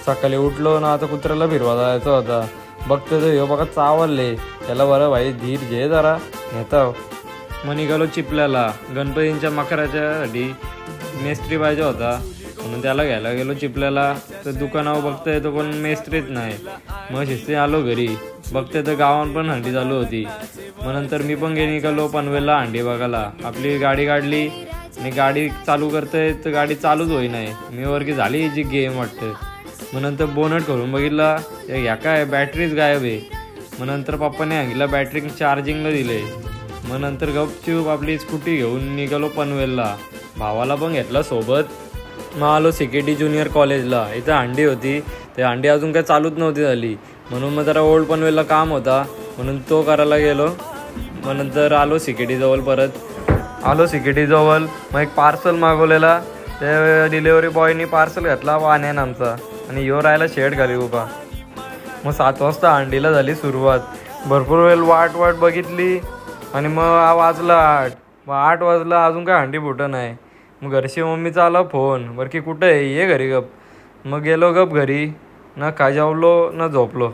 सकाळी उठलो ना, आता कुत्र्याला फिरवा जायचा होता. बघतो तर ह्यो बघा चावलले. त्याला बरं भाई धीर घे जरा नेता. मग निघालो चिपल्याला. गणपतींच्या मकराच्यासाठी मेस्त्री पाहिजे होता म्हणून त्याला घ्यायला गेलो चिपल्याला. तर दुकानावर बघतोय तो पण मेस्त्रीच नाही. मग शिस्ती आलो घरी. बघते तर गावात पण हंडी चालू होती. मग नंतर मी पण निघालो पनवेलला हंडी बघायला. आपली गाडी काढली आणि गाडी चालू करतोय तर गाडी चालूच होई नाही. मी वरती झाली जी गेम वाटतं. मग नंतर बोनट करून बघितला, ह्या काय बॅटरीच गायब आहे. मग नंतर पप्पाने सांगितलं बॅटरी चार्जिंगला दिले. मग नंतर गपचूप आपली स्कूटी घेऊन निघालो पनवेलला. भावाला पण घेतला सोबत. मग आलो CKT ज्युनियर कॉलेजला. इथं हंडी होती. ते हंडी अजून काही चालूच नव्हती झाली म्हणून मग जरा ओल्ड पनवेलला काम होता म्हणून तो करायला गेलो. मग नंतर आलो CKT जवळ परत. आलो CKT जवळ. मग एक पार्सल मागवलेला. त्या डिलेवरी बॉयनी पार्सल घातला वाण्यान आमचा आणि ह्यो राहायला शेड घाली उभा. मग 7 वाजता हंडीला झाली सुरुवात. भरपूर वेळ वाट बघितली आणि मग वाजला 8. मग 8 वाजला अजून काय हंडी फुटं नाही. मग घरची मम्मीचा आला फोन, बरं की कुठं आहे, ये घरी गप. मग गेलो गप घरी. ना काय जेवलो ना झोपलो.